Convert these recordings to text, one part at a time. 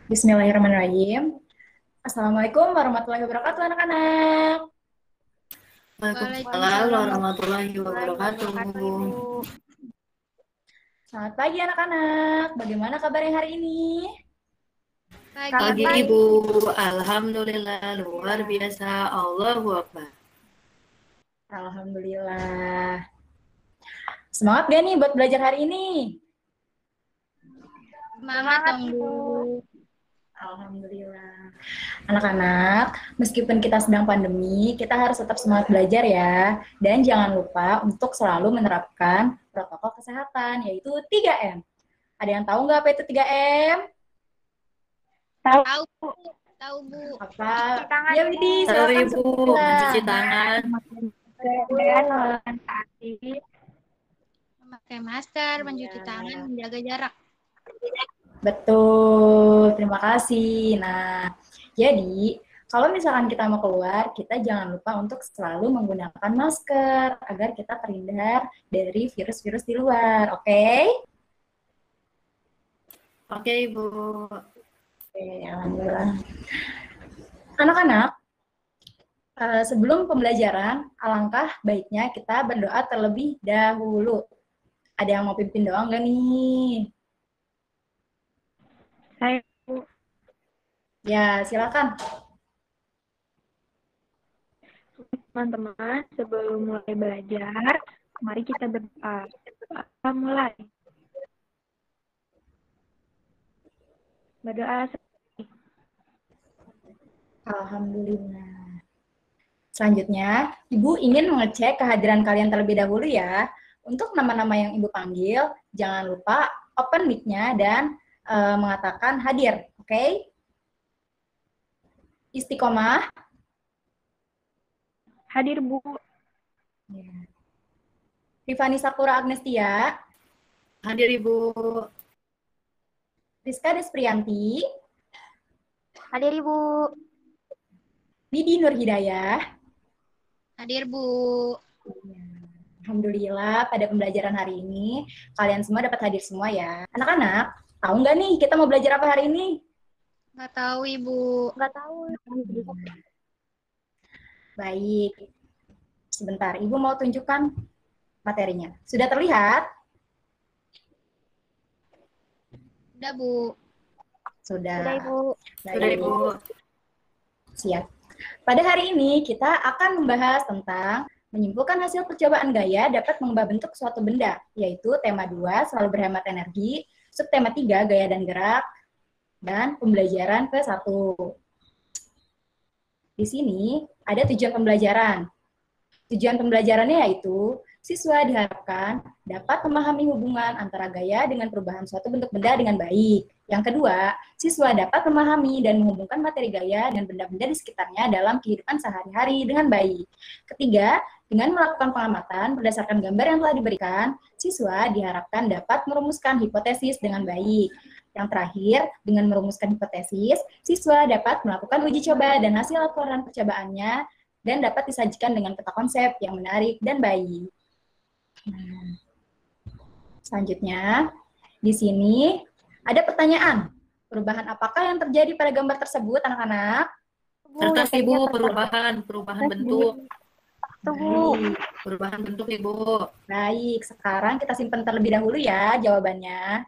Bismillahirrahmanirrahim. Assalamualaikum warahmatullahi wabarakatuh, anak-anak. Waalaikumsalam Waalaikumsalam warahmatullahi warahmatullahi wabarakatuh. wabarakatuh, Ibu. Selamat pagi, anak-anak. Bagaimana kabarnya hari ini? Selamat Pagi pagi. Ibu, Alhamdulillah luar biasa, Allahu Akbar. Alhamdulillah. Semangat gak nih buat belajar hari ini? Semangat dong, Bu. Alhamdulillah. Anak-anak, meskipun kita sedang pandemi, kita harus tetap semangat belajar ya. Dan jangan lupa untuk selalu menerapkan protokol kesehatan, yaitu 3M. Ada yang tahu nggak apa itu 3M? Tahu, Bu. Tahu, Bu. Apa? Cuci tangan, Ya, Bu. Widi, Tahu silakan Ibu, sebutkan. mencuci tangan, Memakai masker, mencuci Iya. tangan, menjaga jarak. Betul, terima kasih. Nah, jadi kalau misalkan kita mau keluar, kita jangan lupa untuk selalu menggunakan masker agar kita terhindar dari virus-virus di luar, oke? oke Ibu. Oke, alhamdulillah. Anak-anak, sebelum pembelajaran, alangkah baiknya kita berdoa terlebih dahulu. Ada yang mau pimpin doa nggak nih? Saya, Bu. Ya, silakan. Teman-teman, sebelum mulai belajar, mari kita berdoa. Kita mulai. Berdoa. Alhamdulillah. Selanjutnya, Ibu ingin mengecek kehadiran kalian terlebih dahulu ya. Untuk nama-nama yang Ibu panggil, jangan lupa open mic-nya dan mengatakan hadir, oke? Istiqomah. Hadir, Bu. Rifani Sakura Agnestia. Hadir Ibu. Rizka Desprianti. Hadir, Ibu. Didi Nur Hidayah. Hadir, Bu. Alhamdulillah pada pembelajaran hari ini kalian semua dapat hadir semua ya. Anak-anak, tahu nggak nih kita mau belajar apa hari ini? Nggak tahu, Ibu. Nggak tahu. Baik, sebentar. Ibu mau tunjukkan materinya. Sudah terlihat? Udah, Bu. Sudah. Udah, Ibu. Sudah Ibu. Siap. Pada hari ini kita akan membahas tentang menyimpulkan hasil percobaan gaya dapat mengubah bentuk suatu benda, yaitu tema 2, selalu berhemat energi, subtema 3, gaya dan gerak, dan pembelajaran ke-1. Di sini ada tujuan pembelajaran. Tujuan pembelajarannya yaitu siswa diharapkan dapat memahami hubungan antara gaya dengan perubahan suatu bentuk benda dengan baik. Yang kedua, siswa dapat memahami dan menghubungkan materi gaya dengan benda-benda di sekitarnya dalam kehidupan sehari-hari dengan baik. Ketiga, dengan melakukan pengamatan berdasarkan gambar yang telah diberikan, siswa diharapkan dapat merumuskan hipotesis dengan baik. Yang terakhir, dengan merumuskan hipotesis, siswa dapat melakukan uji coba dan hasil laporan percobaannya dan dapat disajikan dengan peta konsep yang menarik dan baik. Nah, selanjutnya, di sini ada pertanyaan. Perubahan apakah yang terjadi pada gambar tersebut, anak-anak? Kertas Ibu, perubahan bentuk. Baik. Perubahan bentuk Ibu. Baik, sekarang kita simpan terlebih dahulu ya jawabannya.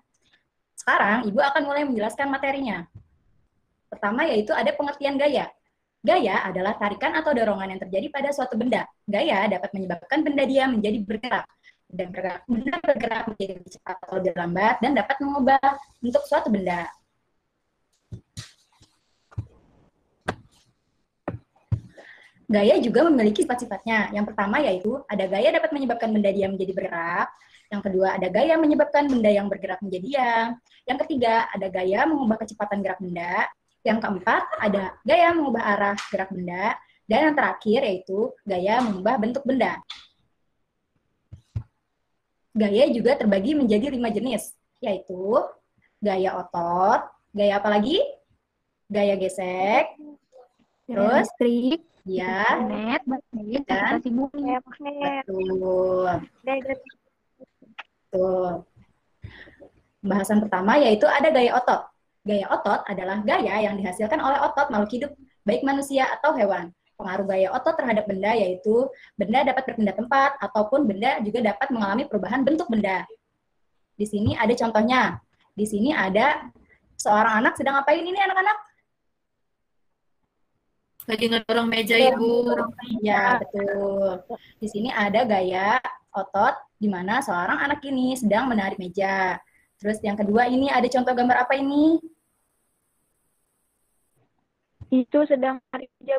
Sekarang Ibu akan mulai menjelaskan materinya. Pertama yaitu ada pengertian gaya. Gaya adalah tarikan atau dorongan yang terjadi pada suatu benda. Gaya dapat menyebabkan benda dia menjadi bergerak. Benda bergerak menjadi lebih cepat atau lebih lambat dan dapat mengubah bentuk suatu benda. Gaya juga memiliki sifat-sifatnya. Yang pertama yaitu ada gaya dapat menyebabkan benda diam menjadi bergerak. Yang kedua ada gaya menyebabkan benda yang bergerak menjadi diam. Yang ketiga ada gaya mengubah kecepatan gerak benda. Yang keempat ada gaya mengubah arah gerak benda. Dan yang terakhir yaitu gaya mengubah bentuk benda. Gaya juga terbagi menjadi 5 jenis, yaitu gaya otot, gaya apa lagi? Gaya gesek, terus listrik, ya, magnet, dan bumi. betul. Betul. Pembahasan pertama yaitu ada gaya otot. Gaya otot adalah gaya yang dihasilkan oleh otot makhluk hidup, baik manusia atau hewan. Pengaruh gaya otot terhadap benda yaitu benda dapat berpindah tempat ataupun benda juga dapat mengalami perubahan bentuk benda. Di sini ada contohnya. Di sini ada seorang anak sedang ngapain ini anak-anak? Lagi ngedorong meja, Ibu. Ya, betul. Di sini ada gaya otot di mana seorang anak ini sedang menarik meja. Terus yang kedua ini ada contoh gambar apa ini? Itu sedang menarik meja.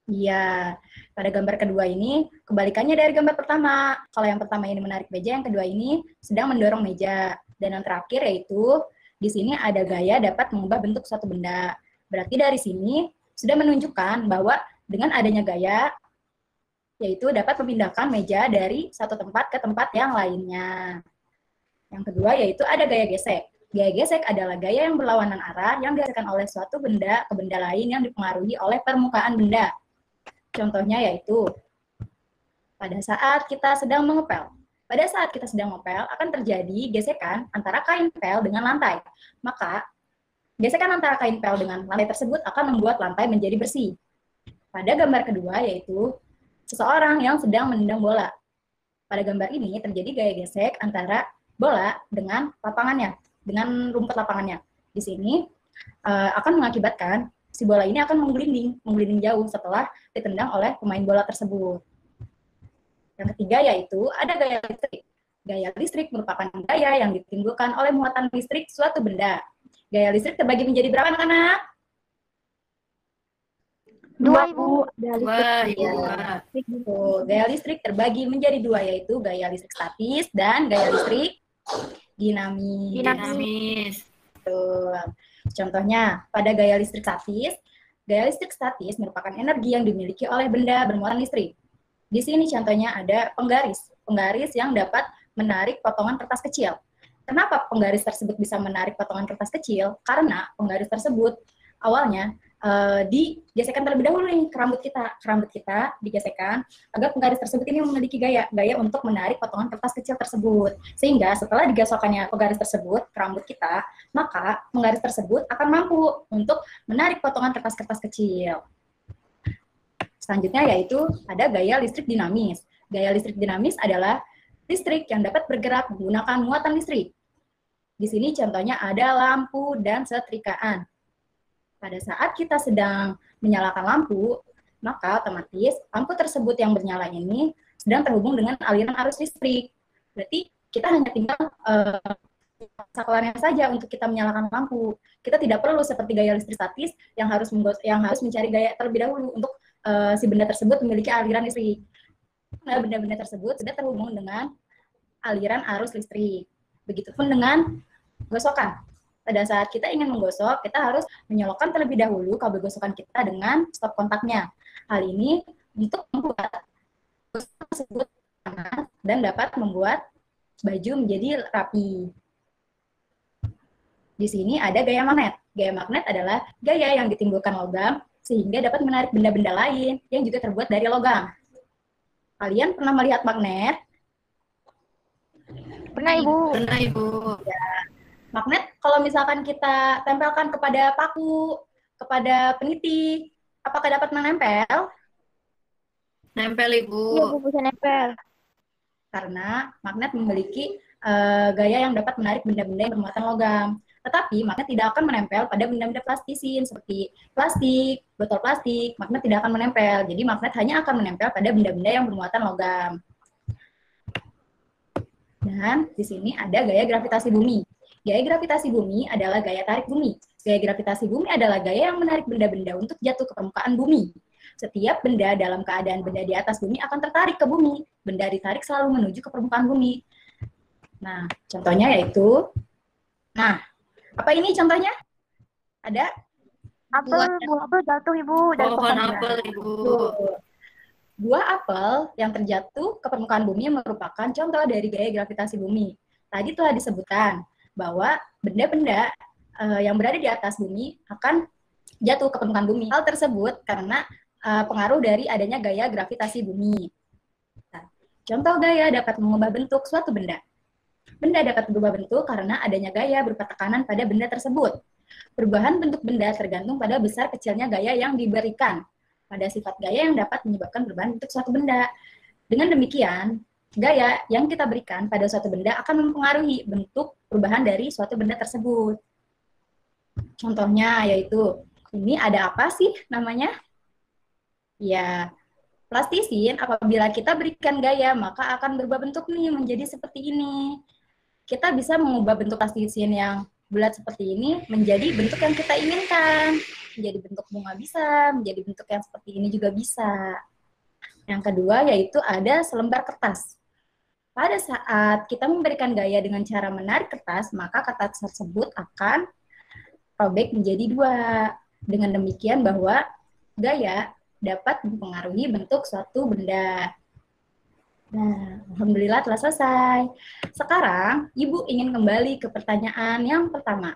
Iya, pada gambar kedua ini kebalikannya dari gambar pertama. Kalau yang pertama ini menarik meja, yang kedua ini sedang mendorong meja. Dan yang terakhir yaitu di sini ada gaya dapat mengubah bentuk suatu benda. Berarti dari sini sudah menunjukkan bahwa dengan adanya gaya yaitu dapat memindahkan meja dari satu tempat ke tempat yang lainnya. Yang kedua yaitu ada gaya gesek. Gaya gesek adalah gaya yang berlawanan arah yang dihasilkan oleh suatu benda ke benda lain yang dipengaruhi oleh permukaan benda. Contohnya yaitu pada saat kita sedang mengepel. Pada saat kita sedang mengepel akan terjadi gesekan antara kain pel dengan lantai. Maka gesekan antara kain pel dengan lantai tersebut akan membuat lantai menjadi bersih. Pada gambar kedua yaitu seseorang yang sedang menendang bola. Pada gambar ini terjadi gaya gesek antara bola dengan lapangannya, dengan rumput lapangannya. Di sini akan mengakibatkan si bola ini akan menggelinding jauh setelah ditendang oleh pemain bola tersebut. Yang ketiga yaitu ada gaya listrik. Gaya listrik merupakan gaya yang ditimbulkan oleh muatan listrik suatu benda. Gaya listrik terbagi menjadi berapa anak-anak? 2, Ibu. Wah, Ibu. Gaya listrik terbagi menjadi 2 yaitu gaya listrik statis dan gaya listrik dinamis. Dinamis. Betul. Contohnya, pada gaya listrik statis merupakan energi yang dimiliki oleh benda bermuatan listrik. Di sini contohnya ada penggaris yang dapat menarik potongan kertas kecil. Kenapa penggaris tersebut bisa menarik potongan kertas kecil? Karena penggaris tersebut awalnya digesekkan terlebih dahulu nih ke rambut kita digesekkan agar penggaris tersebut ini memiliki gaya untuk menarik potongan kertas kecil tersebut, sehingga setelah digasokkannya penggaris tersebut ke rambut kita, maka penggaris tersebut akan mampu untuk menarik potongan kertas-kertas kecil. Selanjutnya yaitu ada gaya listrik dinamis. Gaya listrik dinamis adalah listrik yang dapat bergerak menggunakan muatan listrik. Di sini contohnya ada lampu dan setrikaan. Pada saat kita sedang menyalakan lampu, maka otomatis lampu tersebut yang bernyala ini sedang terhubung dengan aliran arus listrik. Berarti kita hanya tinggal saklarnya saja untuk kita menyalakan lampu. Kita tidak perlu seperti gaya listrik statis yang harus mencari gaya terlebih dahulu untuk si benda tersebut memiliki aliran listrik. Nah, benda-benda tersebut sudah terhubung dengan aliran arus listrik. Begitupun dengan gosokan. Pada saat kita ingin menggosok, kita harus menyolokkan terlebih dahulu kabel gosokan kita dengan stop kontaknya. Hal ini untuk membuat gosok tersebut panas dan dapat membuat baju menjadi rapi. Di sini ada gaya magnet. Gaya magnet adalah gaya yang ditimbulkan logam sehingga dapat menarik benda-benda lain yang juga terbuat dari logam. Kalian pernah melihat magnet? Pernah, Ibu. Pernah, Ibu. Ya. Magnet kalau misalkan kita tempelkan kepada paku, kepada peniti, apakah dapat menempel? Nempel, Ibu. Iya, Bu, bisa nempel. Karena magnet memiliki gaya yang dapat menarik benda-benda yang bermuatan logam. Tetapi magnet tidak akan menempel pada benda-benda plastisin seperti plastik, botol plastik. Magnet tidak akan menempel. Jadi magnet hanya akan menempel pada benda-benda yang bermuatan logam. Dan di sini ada gaya gravitasi bumi. Gaya gravitasi bumi adalah gaya tarik bumi. Gaya gravitasi bumi adalah gaya yang menarik benda-benda untuk jatuh ke permukaan bumi. Setiap benda dalam keadaan benda di atas bumi akan tertarik ke bumi. Benda ditarik selalu menuju ke permukaan bumi. Nah, contohnya yaitu, apa ini contohnya? Ada? Buah apel jatuh, Ibu. Dari Pohon apel, Ibu. Buah apel yang terjatuh ke permukaan bumi merupakan contoh dari gaya gravitasi bumi. Tadi telah disebutkan bahwa benda-benda yang berada di atas bumi akan jatuh ke permukaan bumi. Hal tersebut karena pengaruh dari adanya gaya gravitasi bumi. Nah, contoh gaya dapat mengubah bentuk suatu benda. Benda dapat berubah bentuk karena adanya gaya berupa tekanan pada benda tersebut. Perubahan bentuk benda tergantung pada besar kecilnya gaya yang diberikan, pada sifat gaya yang dapat menyebabkan perubahan bentuk suatu benda. Dengan demikian, gaya yang kita berikan pada suatu benda akan mempengaruhi bentuk perubahan dari suatu benda tersebut. Contohnya yaitu, ini ada apa sih namanya? Ya, plastisin. Apabila kita berikan gaya, maka akan berubah bentuk nih menjadi seperti ini. Kita bisa mengubah bentuk plastisin yang bulat seperti ini menjadi bentuk yang kita inginkan. Menjadi bentuk bunga bisa, menjadi bentuk yang seperti ini juga bisa. Yang kedua yaitu ada selembar kertas. Pada saat kita memberikan gaya dengan cara menarik kertas, maka kertas tersebut akan robek menjadi dua. Dengan demikian bahwa gaya dapat mempengaruhi bentuk suatu benda. Nah, alhamdulillah telah selesai. Sekarang, Ibu ingin kembali ke pertanyaan yang pertama.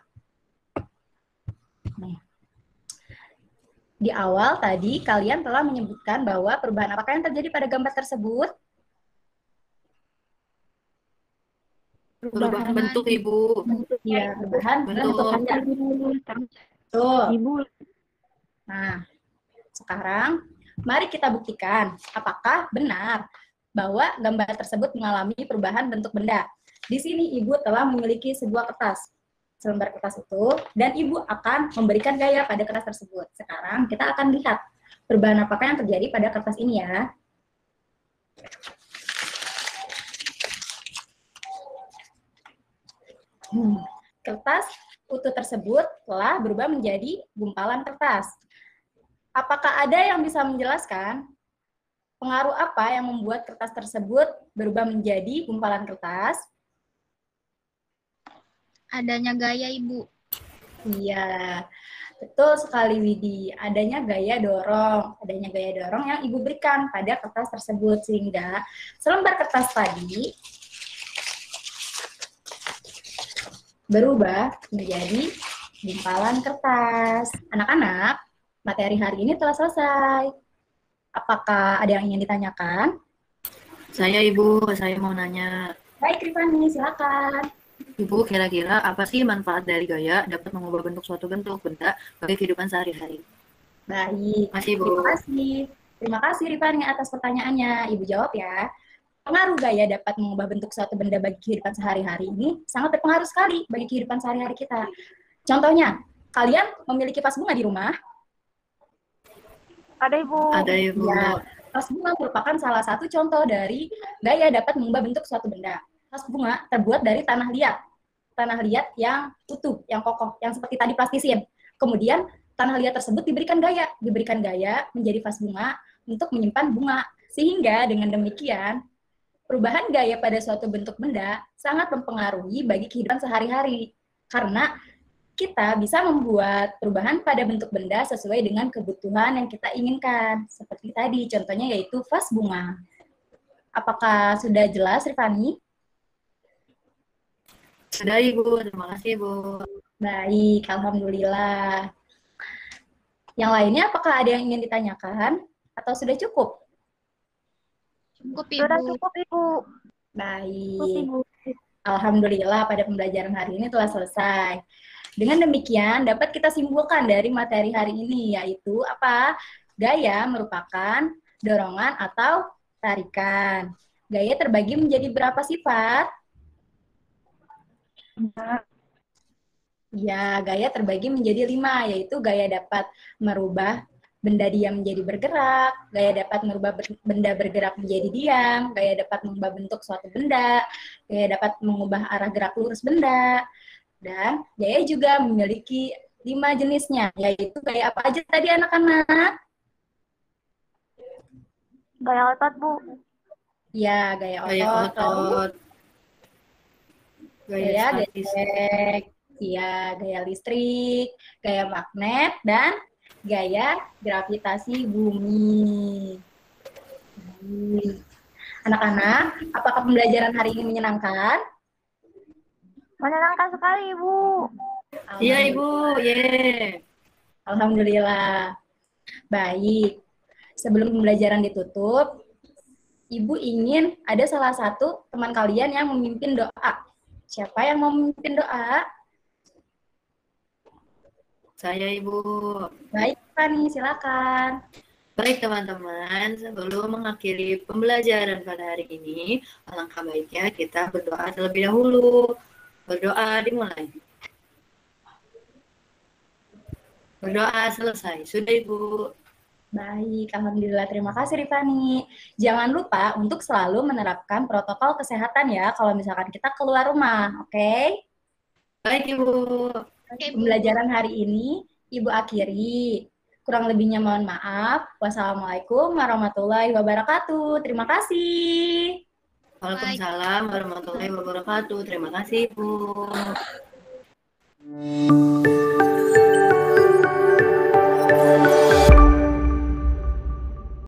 Nah, di awal tadi kalian telah menyebutkan bahwa perubahan apakah yang terjadi pada gambar tersebut? Perubahan bentuk, Ibu. Iya, perubahan bentuk. Tuh. Ibu. Nah, sekarang mari kita buktikan apakah benar bahwa gambar tersebut mengalami perubahan bentuk benda. Di sini Ibu telah memiliki sebuah kertas, selembar kertas itu, dan Ibu akan memberikan gaya pada kertas tersebut. Sekarang kita akan lihat perubahan apakah yang terjadi pada kertas ini ya. Kertas utuh tersebut telah berubah menjadi gumpalan kertas. Apakah ada yang bisa menjelaskan pengaruh apa yang membuat kertas tersebut berubah menjadi gumpalan kertas? Adanya gaya, Ibu. Iya, betul sekali Widi. Adanya gaya dorong yang Ibu berikan pada kertas tersebut sehingga selembar kertas tadi berubah menjadi gumpalan kertas. Anak-anak, materi hari ini telah selesai. Apakah ada yang ingin ditanyakan? Saya, Ibu, saya mau nanya. Baik, Rifani, silakan. Ibu, kira-kira apa sih manfaat dari gaya dapat mengubah bentuk suatu bentuk benda bagi kehidupan sehari-hari? Baik, Masih, Bu. terima kasih. Terima kasih, Rifani, atas pertanyaannya. Ibu jawab ya. Pengaruh gaya dapat mengubah bentuk suatu benda bagi kehidupan sehari-hari ini sangat berpengaruh sekali bagi kehidupan sehari-hari kita. Contohnya, kalian memiliki vas bunga di rumah? Ada Ibu. Ada, Ibu. Ya, vas bunga merupakan salah satu contoh dari gaya dapat mengubah bentuk suatu benda. Vas bunga terbuat dari tanah liat yang utuh, yang kokoh, yang seperti tadi plastisin. Kemudian tanah liat tersebut diberikan gaya menjadi vas bunga untuk menyimpan bunga. Sehingga dengan demikian perubahan gaya pada suatu bentuk benda sangat mempengaruhi bagi kehidupan sehari-hari. Karena kita bisa membuat perubahan pada bentuk benda sesuai dengan kebutuhan yang kita inginkan. Seperti tadi, contohnya yaitu vas bunga. Apakah sudah jelas, Rifani? Sudah, Ibu. Terima kasih, Ibu. Baik, alhamdulillah. Yang lainnya, apakah ada yang ingin ditanyakan? Atau sudah cukup? Cukup, Sudah Ibu. cukup Ibu. Baik. Cukup, Ibu. Alhamdulillah pada pembelajaran hari ini telah selesai. Dengan demikian dapat kita simpulkan dari materi hari ini yaitu apa? Gaya merupakan dorongan atau tarikan. Gaya terbagi menjadi berapa sifat? Ya, gaya terbagi menjadi 5, yaitu gaya dapat merubah benda diam menjadi bergerak, gaya dapat merubah benda bergerak menjadi diam, gaya dapat mengubah bentuk suatu benda, gaya dapat mengubah arah gerak lurus benda, dan gaya juga memiliki 5 jenisnya, yaitu gaya apa aja tadi anak-anak? Gaya otot, Bu. Ya, gaya Gaya otot, lalu otot. gaya statis. gesek, ya, gaya listrik, gaya magnet, dan gaya gravitasi bumi. Anak-anak, apakah pembelajaran hari ini menyenangkan? Menyenangkan sekali, Ibu. Iya, Ibu. Yeay. Alhamdulillah. Baik. Sebelum pembelajaran ditutup, Ibu ingin ada salah satu teman kalian yang memimpin doa. Siapa yang mau memimpin doa? Saya, Ibu. Baik, Fani, silakan. Baik, teman-teman. Sebelum mengakhiri pembelajaran pada hari ini, alangkah baiknya kita berdoa terlebih dahulu. Berdoa dimulai. Berdoa selesai. Sudah, Ibu. Baik, Alhamdulillah. Terima kasih, Rifani. Jangan lupa untuk selalu menerapkan protokol kesehatan ya kalau misalkan kita keluar rumah, oke? Baik, Ibu. Oke, Bu. Pembelajaran hari ini Ibu akhiri. Kurang lebihnya mohon maaf. Wassalamualaikum warahmatullahi wabarakatuh. Terima kasih. Waalaikumsalam warahmatullahi wabarakatuh. Terima kasih, Ibu.